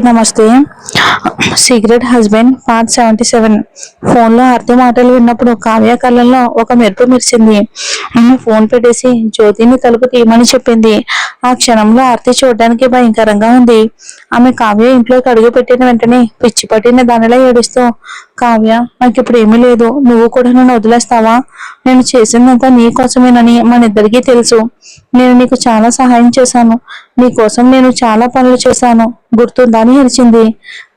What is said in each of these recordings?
నమస్తే. Secret husband part 77. ఫోన్లో ఆర్తి మాటలు విన్నప్పుడు కావ్య కళ్ళల్లో ఒక మెరుపు మెరిసింది. ఆమె ఫోన్ పెట్టేసి జ్యోతిని తలుపు తీయమని చెప్పింది. ఆ క్షణంలో ఆర్తి చూడడానికి భయంకరంగా ఉంది. ఆమె కావ్య ఇంట్లోకి అడుగు పెట్టిన వెంటనే పిచ్చి పట్టిన దానిలా ఏడుస్తూ, కావ్య, నాకు ఇప్పుడు ఏమీ లేదు, నువ్వు కూడా నన్ను వదిలేస్తావా? నేను చేసిందంతా నీ కోసమేనని మన ఇద్దరికీ తెలుసు. నేను నీకు చాలా సహాయం చేశాను. నీ కోసం నేను చాలా పనులు చేశాను, గుర్తుందా అని ఏడ్చింది.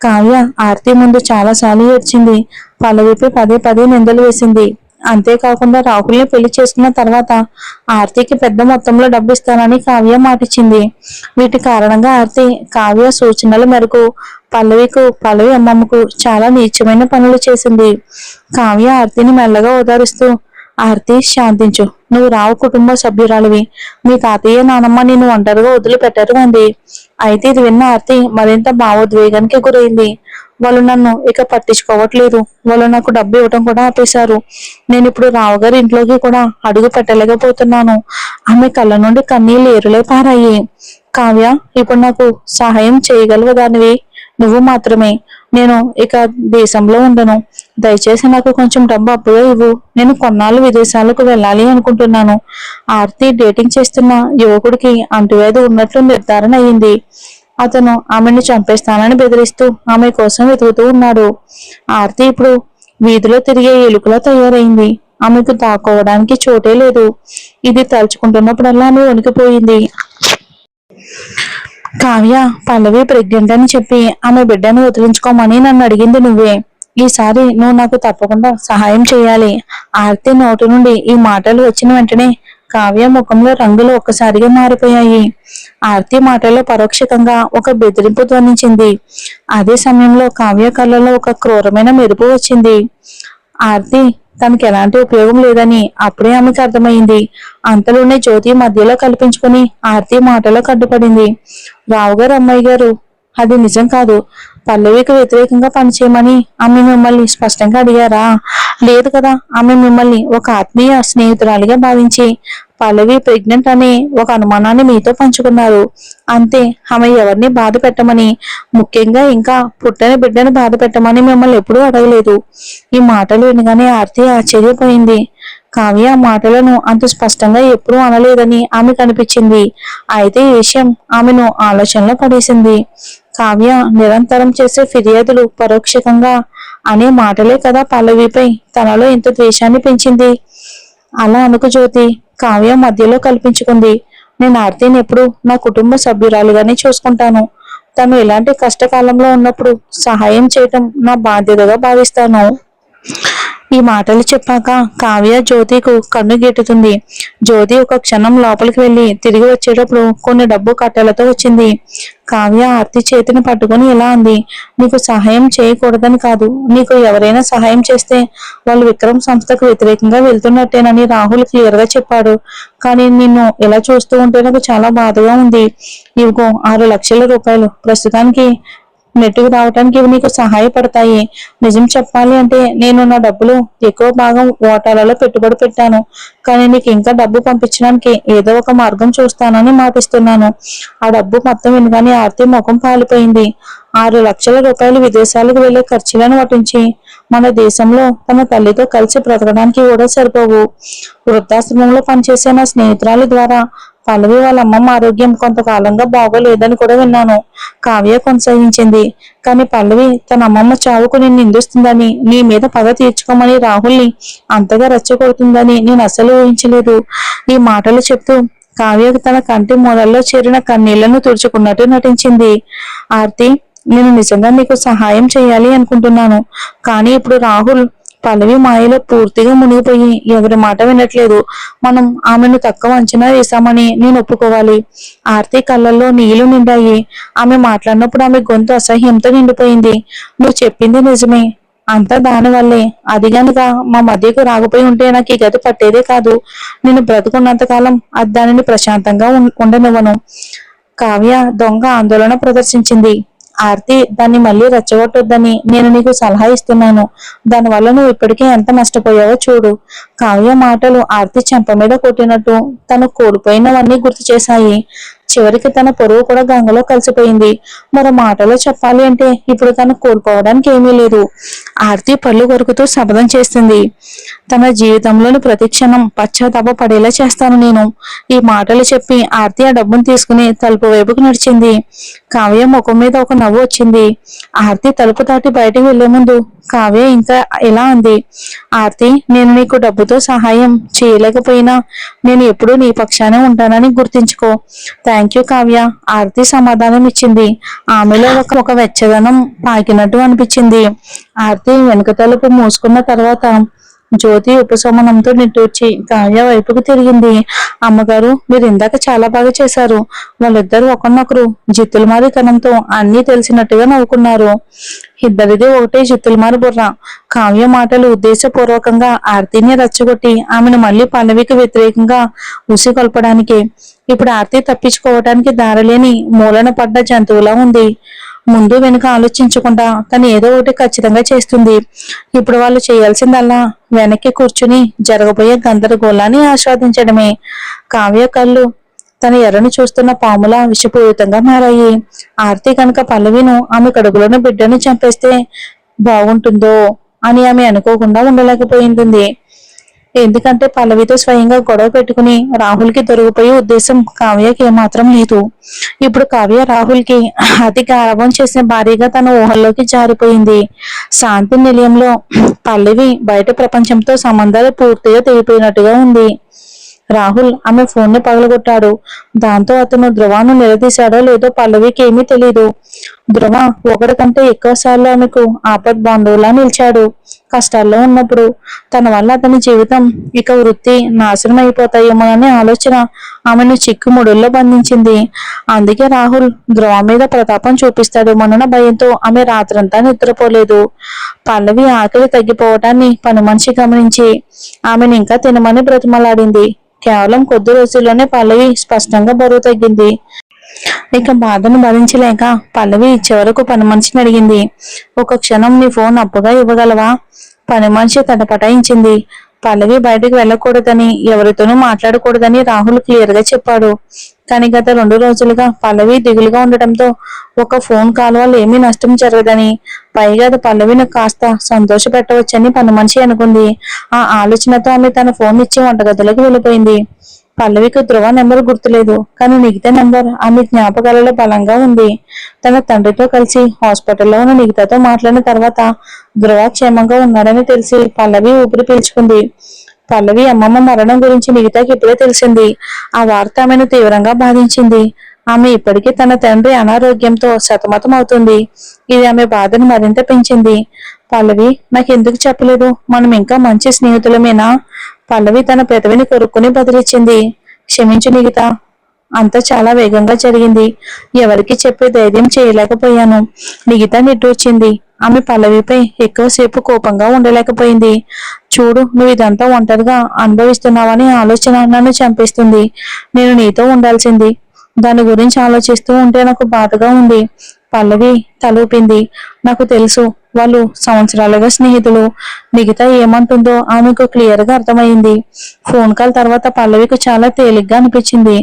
కావ్య ఆర్తి ముందు చాలాసార్లు ఏడ్చింది. పల్లవిపై పదే పదే నిందలు వేసింది. అంతేకాకుండా రాహుల్ని పెళ్లి చేసుకున్న తర్వాత ఆర్తికి పెద్ద మొత్తంలో డబ్బు ఇస్తానని కావ్య మాటిచ్చింది. వీటి కారణంగా ఆర్తి కావ్య సూచనల మేరకు పల్లవి అమ్మమ్మకు చాలా నీచమైన పనులు చేసింది. కావ్య ఆర్తిని మెల్లగా ఓదారుస్తూ, ఆర్తి, శాంతించు, నువ్వు రావు కుటుంబ సభ్యురాలివి. మీ తాతయ్య నానమ్మ నిన్ను ఒంటరిగా వదిలిపెట్టారు అంది. అయితే ఇది విన్న ఆర్తి మరింత భావోద్వేగానికి గురైంది. వాళ్ళు నన్ను ఇక పట్టించుకోవట్లేదు, వాళ్ళు నాకు డబ్బు ఇవ్వటం కూడా ఆపేశారు. నేను ఇప్పుడు రావుగారి ఇంట్లోకి కూడా అడుగు పెట్టలేకపోతున్నాను. ఆమె కళ్ళ నుండి కన్నీళ్లు ఏరులై పారాయి. కావ్య, ఇప్పుడు నాకు సహాయం చేయగలవదానివి నువ్వు మాత్రమే. నేను ఇక దేశంలో ఉండను. దయచేసి నాకు కొంచెం డబ్బు అప్పుగా ఇవ్వు. నేను కొన్నాళ్ళు విదేశాలకు వెళ్ళాలి అనుకుంటున్నాను. ఆర్తి డేటింగ్ చేస్తున్న యువకుడికి అంటువ్యాధి ఉన్నట్లు నిర్ధారణ అయింది. అతను ఆమెను చంపేస్తానని బెదిరిస్తూ ఆమె కోసం వెతుకుతూ ఉన్నాడు. ఆర్తి ఇప్పుడు వీధిలో తిరిగే ఎలుకలా తయారైంది. ఆమెకు దాక్కోవడానికి చోటే లేదు. ఇది తలుచుకుంటున్నప్పుడల్లా ఆమె వణికిపోయింది. కావ్య, పల్లవి ప్రెగ్నెంట్ అని చెప్పి ఆమె బిడ్డను వదిలించుకోమని నన్ను అడిగింది నువ్వే. ఈసారి నువ్వు నాకు తప్పకుండా సహాయం చేయాలి. ఆర్తి నోటి నుండి ఈ మాటలు వచ్చిన వెంటనే కావ్య ముఖంలో రంగులు ఒక్కసారిగా మారిపోయాయి. ఆర్తి మాటల్లో పరోక్షంగా ఒక బెదిరింపు ధ్వనించింది. అదే సమయంలో కావ్య కళ్ళలో ఒక క్రూరమైన మెరుపు వచ్చింది. ఆర్తి తనకి ఎలాంటి ఉపయోగం లేదని అప్పుడే ఆమెకు అర్థమైంది. అంతలోనే జ్యోతి మధ్యలో కల్పించుకుని ఆర్తి మాటలో కడ్డుపడింది. రావుగారు, అమ్మాయి గారు, అది నిజం కాదు. పల్లవికి వ్యతిరేకంగా పనిచేయమని ఆమె మిమ్మల్ని స్పష్టంగా అడిగారా? లేదు కదా. ఆమె మిమ్మల్ని ఒక ఆత్మీయ స్నేహితురాలిగా భావించి పల్లవి ప్రెగ్నెంట్ అనే ఒక అనుమానాన్ని మీతో పంచుకున్నారు. అంతే. ఆమె ఎవరిని బాధ పెట్టమని, ముఖ్యంగా ఇంకా పుట్టని బిడ్డను బాధ పెట్టమని మిమ్మల్ని ఎప్పుడూ అడగలేదు. ఈ మాటలు వినగానే ఆర్తి ఆశ్చర్యపోయింది. కావ్య ఆ మాటలను అంత స్పష్టంగా ఎప్పుడూ అనలేదని ఆమె కనిపించింది. అయితే ఈ విషయం ఆమెను ఆలోచనలో పడేసింది. కావ్య నిరంతరం చేసే ఫిర్యాదులు పరోక్షంగా అనే మాటలే కదా పల్లవిపై తనలో ఇంత ద్వేషాన్ని పెంచింది. అలా అనుకు జ్యోతి. కావ్య మధ్యలో కల్పించుకుంది. నేను ఆర్తిని ఎప్పుడు నా కుటుంబ సభ్యురాలుగానే చూసుకుంటాను. తను ఎలాంటి కష్టకాలంలో ఉన్నప్పుడు సహాయం చేయటం నా బాధ్యతగా భావిస్తాను. ఈ మాటలు చెప్పాక కావ్య జ్యోతికు కన్ను గీటుతుంది. జ్యోతి ఒక క్షణం లోపలికి వెళ్లి తిరిగి వచ్చేటప్పుడు కొన్ని డబ్బు కట్టెలతో వచ్చింది. కావ్య ఆర్తి చేతిని పట్టుకుని ఇలా అంది, నీకు సహాయం చేయకూడదని కాదు. నీకు ఎవరైనా సహాయం చేస్తే వాళ్ళు విక్రమ్ సంస్థకు వ్యతిరేకంగా వెళ్తున్నట్టేనని రాహుల్ క్లియర్ గా చెప్పాడు. కానీ నిన్ను ఇలా చూస్తూ ఉంటే నాకు చాలా బాధగా ఉంది. ఇవిగో 6 లక్షల రూపాయలు. ప్రస్తుతానికి నెట్టుకు రావటానికి ఇవి నీకు సహాయపడతాయి. నిజం చెప్పాలి అంటే నేను నా డబ్బులు ఎక్కువ భాగం ఓటాలలో పెట్టుబడి పెట్టాను. కానీ నీకు ఇంకా డబ్బు పంపించడానికి ఏదో ఒక మార్గం చూస్తానని మాటిస్తున్నాను. ఆ డబ్బు మొత్తం వినగానే ఆర్తి ముఖం పాలిపోయింది. 6 లక్షల రూపాయలు విదేశాలకు వెళ్లే ఖర్చులను వటించి మన దేశంలో తన తల్లితో కలిసి బ్రతకడానికి కూడా సరిపోవు. వృద్ధాశ్రమంలో పనిచేసే నా స్నేహితురాలి ద్వారా పల్లవి వాళ్ళ అమ్మమ్మ ఆరోగ్యం కొంతకాలంగా బాగోలేదని కూడా విన్నాను. కావ్య కొనసాగించింది. కానీ పల్లవి తన అమ్మమ్మ చావుకు నిన్ను నిందిస్తుందని, నీ మీద పగ తీర్చుకోమని రాహుల్ని అంతగా రెచ్చగొడుతుందని నేను అసలు ఊహించలేదు. ఈ మాటలు చెప్తూ కావ్య తన కంటి మూలల్లో చేరిన కన్నీళ్లను తుడుచుకున్నట్టు నటించింది. ఆర్తి, నేను నిజంగా నీకు సహాయం చేయాలి అనుకుంటున్నాను. కానీ ఇప్పుడు రాహుల్ పల్లవి మాయలో పూర్తిగా మునిగిపోయి ఎవరి మాట వినట్లేదు. మనం ఆమెను తక్కువ అంచనా వేశామని నేను ఒప్పుకోవాలి. ఆర్తి కళ్ళల్లో నీళ్లు నిండాయి. ఆమె మాట్లాడినప్పుడు ఆమె గొంతు అసహ్యంతో నిండిపోయింది. నువ్వు చెప్పింది నిజమే. అంతా దానివల్లే. అది గనుక మా మధ్యకు రాకపోయి ఉంటే నాకు ఈ గతి పట్టేదే కాదు. నేను బ్రతుకున్నంతకాలం అది దానిని ప్రశాంతంగా ఉండనివ్వను. కావ్య దొంగ ఆందోళన ప్రదర్శించింది. ఆర్తి, దాన్ని మళ్ళీ రెచ్చగొట్టొద్దని నేను నీకు సలహా ఇస్తున్నాను. దానివల్ల నువ్వు ఇప్పటికే ఎంత నష్టపోయావో చూడు. కావ్య మాటలు ఆర్తి చెంప మీద కొట్టినట్టు తను కోల్పోయినవన్నీ గుర్తు చేశాయి. చివరికి తన పొరుగు కూడా గంగలో కలిసిపోయింది. మరో మాటలో చెప్పాలి అంటే ఇప్పుడు తను కోల్పోవడానికి ఏమీ లేదు. ఆర్తి పళ్ళు కొరుకుతూ శపథం చేస్తుంది. తన జీవితంలోని ప్రతి క్షణం పశ్చాత్తాప పడేలా చేస్తాను నేను. ఈ మాటలు చెప్పి ఆర్తి ఆ డబ్బును తీసుకుని తలుపు వైపుకు నడిచింది. కావ్య ముఖం మీద ఒక నవ్వు వచ్చింది. ఆర్తి తలుపు దాటి బయటికి వెళ్లే ముందు కావ్య ఇంకా ఎలా అంది, ఆర్తి, నేను నీకు డబ్బుతో సహాయం చేయలేకపోయినా నేను ఎప్పుడూ నీ పక్షానే ఉంటానని గుర్తించుకో. Thank you Kavya. ఆర్తి సమాధానం ఇచ్చింది. ఆమెలో ఒక వెచ్చదనం పాకినట్టు అనిపించింది. ఆర్తి వెనుక తలుపు మూసుకున్న తర్వాత జ్యోతి ఉపశమనంతో నిట్టూర్చి కావ్య వైపుకు తిరిగింది. అమ్మగారు, మీరు ఇందాక చాలా బాగా చేశారు. వాళ్ళిద్దరూ ఒకరినొకరు జిత్తులమారితనంతో అన్నీ తెలిసినట్టుగా నవ్వుకున్నారు. ఇద్దరిది ఒకటే జిత్తులమారి బుర్ర. కావ్య మాటలు ఉద్దేశపూర్వకంగా ఆర్తిని రెచ్చగొట్టి ఆమెను మళ్ళీ పల్లవికి వ్యతిరేకంగా ఉసిగొల్పడానికి. ఇప్పుడు ఆర్తి తప్పించుకోవటానికి దారిలేని మూలన పడ్డ జంతువులా ఉంది. ముందు వెనుక ఆలోచించకుండా తను ఏదో ఒకటి ఖచ్చితంగా చేస్తుంది. ఇప్పుడు వాళ్ళు చేయాల్సిందల్లా వెనక్కి కూర్చుని జరగబోయే గందరగోళాన్ని ఆస్వాదించడమే. కావ్య కళ్ళు తన ఎర్రను చూస్తున్న పాములా విషపూరితంగా మారాయి. ఆర్తి కనుక పల్లవిను ఆమె కడుపులోని బిడ్డను చంపేస్తే బాగుంటుందో అని ఆమె అనుకోకుండా ఉండలేకపోయింది. ఎందుకంటే పల్లవితో స్వయంగా గొడవ పెట్టుకుని రాహుల్ కి దొరికిపోయే ఉద్దేశం కావ్యకి ఏమాత్రం లేదు. ఇప్పుడు కావ్య రాహుల్ కి అతి గారాబం చేసిన భార్యగా తన ఊహల్లోకి జారిపోయింది. శాంతి నిలయంలో పల్లవి బయట ప్రపంచంతో సంబంధాలు పూర్తిగా తెగిపోయినట్టుగా ఉంది. రాహుల్ ఆమె ఫోన్ ని పగలగొట్టాడు. దాంతో అతను ధ్రువను నిలదీశాడో లేదో పల్లవికి ఏమీ తెలీదు. ధ్రువ ఒకటి కంటే ఎక్కువ సార్లు ఆమెకు ఆపద్ బాంధవులా నిలిచాడు. కష్టాల్లో ఉన్నప్పుడు తన వల్ల అతని జీవితం ఇక వృత్తి నాశనం అయిపోతాయేమోననే ఆలోచన ఆమెను చిక్కుముడుల్లో బంధించింది. అందుకే రాహుల్ ధ్రువ మీద ప్రతాపం చూపిస్తాడేమోనన్న భయంతో ఆమె రాత్రంతా నిద్రపోలేదు. పల్లవి ఆకలి తగ్గిపోవటాన్ని పని మనిషి గమనించి ఆమెను ఇంకా తినమని బ్రతిమలాడింది. కేవలం కొద్ది రోజుల్లోనే పల్లవి స్పష్టంగా బరువు తగ్గింది. ఇక బాధను భరించలేక పల్లవి చివరకు పని మనిషిని అడిగింది, ఒక క్షణం నీ ఫోన్ అప్పుగా ఇవ్వగలవా? పని మనిషి తటపటాయించింది. పల్లవి బయటకు వెళ్ళకూడదని, ఎవరితోనూ మాట్లాడకూడదని రాహుల్ క్లియర్ గా చెప్పాడు. కానీ గత 2 రోజులుగా పల్లవి దిగులుగా ఉండటంతో ఒక ఫోన్ కాల్ వల్ల ఏమీ నష్టం జరగదని, పైగా అది పల్లవిని కాస్త సంతోష పెట్టవచ్చని పని మనిషి అనుకుంది. ఆ ఆలోచనతో ఆమె తన ఫోన్ ఇచ్చి వంటగదిలోకి వెళ్ళిపోయింది. పల్లవికి ధ్రువ నెంబర్ గుర్తులేదు, కానీ నిగిత నెంబర్ ఆమె జ్ఞాపకాలలో బలంగా ఉంది. తన తండ్రితో కలిసి హాస్పిటల్లో ఉన్న నిగితతో మాట్లాడిన తర్వాత ధ్రువ క్షేమంగా ఉన్నాడని తెలిసి పల్లవి ఊపిరి పీల్చుకుంది. పల్లవి అమ్మమ్మ మరణం గురించి నిగితకి ఇప్పుడే తెలిసింది. ఆ వార్త ఆమెను తీవ్రంగా బాధించింది. ఆమె ఇప్పటికీ తన తండ్రి అనారోగ్యంతో సతమతం అవుతుంది. ఇది ఆమె బాధను మరింత పెంచింది. పల్లవి, నాకెందుకు చెప్పలేదు? మనం ఇంకా మంచి స్నేహితులమేనా? పల్లవి తన పెదవిని కొరుక్కుని బదిలిచ్చింది. క్షమించు నిగిత, అంతా చాలా వేగంగా జరిగింది. ఎవరికి చెప్పే ధైర్యం చేయలేకపోయాను. నిగిత నిట్టూర్చింది. ఆమె పల్లవిపై ఎక్కువసేపు కోపంగా ఉండలేకపోయింది. చూడు, నువ్వు ఇదంతా ఒంటరిగా అనుభవిస్తున్నావని ఆలోచన నన్ను చంపేస్తుంది. నేను నీతో ఉండాల్సింది. దాని గురించి ఆలోచిస్తూ ఉంటే నాకు బాధగా ఉంది. పల్లవి తలూపింది. నాకు తెలుసు, వాళ్ళు సంవత్సరాలుగా స్నేహితులు. మిగతా ఏమంటుందో ఆమెకు క్లియర్ గా అర్థమైంది. ఫోన్ కాల్ తర్వాత పల్లవికి చాలా తేలిగ్గా అనిపించింది.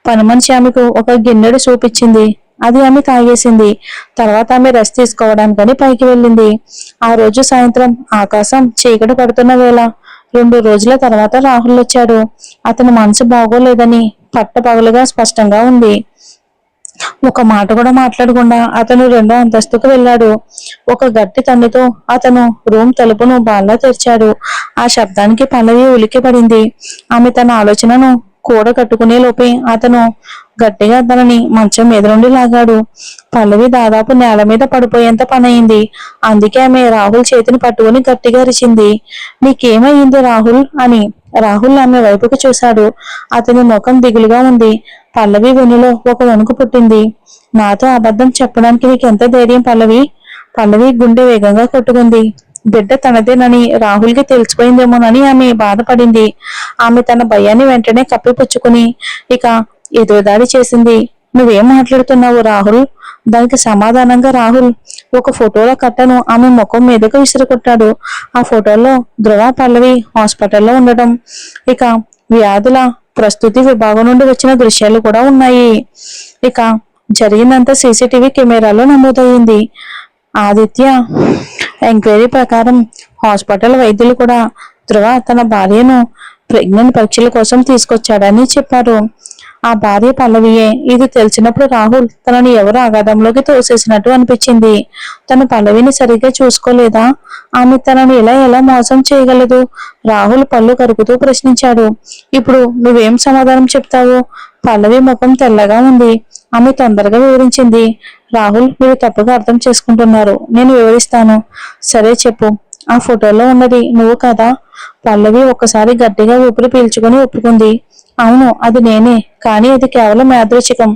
పని మనిషి ఆమెకు ఒక గిన్నెడు చూపించింది. అది ఆమె తాగేసింది. తర్వాత ఆమె రెస్ట్ తీసుకోవడానికని పైకి వెళ్ళింది. ఆ రోజు సాయంత్రం ఆకాశం చీకటి పడుతున్న వేళ 2 రోజుల తర్వాత రాహుల్ వచ్చాడు. అతని మనసు బాగోలేదని పట్టపగలుగా స్పష్టంగా ఉంది. ఒక మాట కూడా మాట్లాడకుండా అతను 2వ అంతస్తుకు వెళ్ళాడు. ఒక గట్టి తన్నుతో అతను రూమ్ తలుపును బాగా తెరిచాడు. ఆ శబ్దానికి పల్లవి ఉలిక్కి పడింది. ఆమె తన ఆలోచనను కూడగట్టుకునే లోపే అతను గట్టిగా తనని మంచం మీద నుండి లాగాడు. పల్లవి దాదాపు నేల మీద పడిపోయేంత పనయింది. అందుకే ఆమె రాహుల్ చేతిని పట్టుకుని గట్టిగా అరిచింది. నీకేమయ్యింది రాహుల్ అని. రాహుల్ ఆమె వైపుకు చూశాడు. అతని ముఖం దిగులుగా ఉంది. పల్లవి వెన్నులో ఒక వణుకు పుట్టింది. నాతో అబద్ధం చెప్పడానికి నీకెంత ధైర్యం పల్లవి? పల్లవి గుండె వేగంగా కొట్టుకుంది. బిడ్డ తనదేనని రాహుల్ కి తెలిసిపోయిందేమోనని ఆమె బాధపడింది. ఆమె తన భయాన్ని వెంటనే కప్పిపుచ్చుకుని ఇక ఎదురుదాడి చేసింది. నువ్వేం మాట్లాడుతున్నావు రాహుల్? దానికి సమాధానంగా రాహుల్ ఒక ఫోటోల కట్టను ఆమె ముఖం మీదకు విసిరికొట్టాడు. ఆ ఫోటోలో ధ్రువ పల్లవి హాస్పిటల్లో ఉండటం, ఇక వ్యాధుల ప్రస్తుతి విభాగం నుండి వచ్చిన దృశ్యాలు కూడా ఉన్నాయి. ఇక జరిగిందంతా సీసీటీవీ కెమెరాలో నమోదయ్యింది. ఆదిత్య ఎంక్వైరీ ప్రకారం హాస్పిటల్ వైద్యులు కూడా ధ్రువ తన భార్యను ప్రెగ్నెంట్ పరీక్షల కోసం తీసుకొచ్చాడని చెప్పారు. ఆ భార్య పల్లవియే. ఇది తెలిసినప్పుడు రాహుల్ తనని ఎవరు అగాధంలోకి తోసేసినట్టు అనిపించింది. తను పల్లవిని సరిగ్గా చూసుకోలేదా? ఆమె తనని ఎలా మోసం చేయగలదు? రాహుల్ పళ్ళు కరుకుతూ ప్రశ్నించాడు. ఇప్పుడు నువ్వేం సమాధానం చెప్తావు? పల్లవి ముఖం తెల్లగా ఉంది. ఆమె తొందరగా వివరించింది. రాహుల్, మీరు తప్పుగా అర్థం చేసుకుంటున్నారు. నేను వివరిస్తాను. సరే చెప్పు. ఆ ఫోటోలో ఉన్నది నువ్వు కదా? పల్లవి ఒక్కసారి గట్టిగా ఊపిరి పీల్చుకొని ఒప్పుకుంది. అవును, అది నేనే. కానీ అది కేవలం యాదృచ్ఛికం.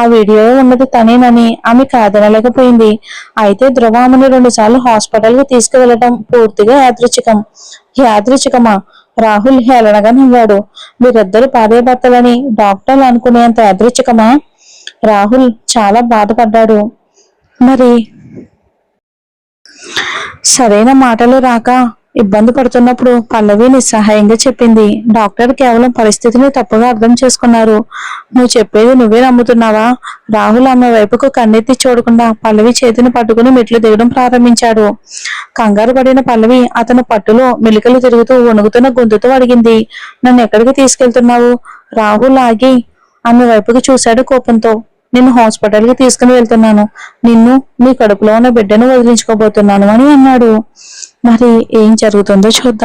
ఆ వీడియోలో ఉన్నది తనేనని ఆమె కాదనలేకపోయింది. అయితే ధ్రువ ఆమెను 2 సార్లు హాస్పిటల్ కి తీసుకువెళ్లడం పూర్తిగా యాదృచ్ఛికం. యాదృచ్ఛికమా? రాహుల్ హేళనగా నవ్వాడు. మీరిద్దరు భార్యాభర్తలని డాక్టర్లు అనుకునేంత యాదృచ్ఛికమా? రాహుల్ చాలా బాధపడ్డాడు. మరి సరైన మాటలు రాక ఇబ్బంది పడుతున్నప్పుడు పల్లవి నిస్సహాయంగా చెప్పింది. డాక్టర్ కేవలం పరిస్థితిని తప్పుగా అర్థం చేసుకున్నారు. నువ్వు చెప్పేది నువ్వే నమ్ముతున్నావా? రాహుల్ ఆమె వైపుకు కన్నెత్తి చూడకుండా పల్లవి చేతిని పట్టుకుని మెట్లు దిగడం ప్రారంభించాడు. కంగారు పడిన పల్లవి అతని పట్టులో మెలికలు తిరుగుతూ వణుకుతున్న గొంతుతో అడిగింది. నన్ను ఎక్కడికి తీసుకెళ్తున్నావు? రాహుల్ ఆగి ఆమె వైపుకి చూశాడు కోపంతో. నిన్ను హాస్పిటల్ కి తీసుకుని వెళ్తున్నాను. నిన్ను, నీ కడుపులో ఉన్న బిడ్డను వదిలించుకోబోతున్నాను అని అన్నాడు. మరి ఏం జరుగుతుందో చూద్దాం.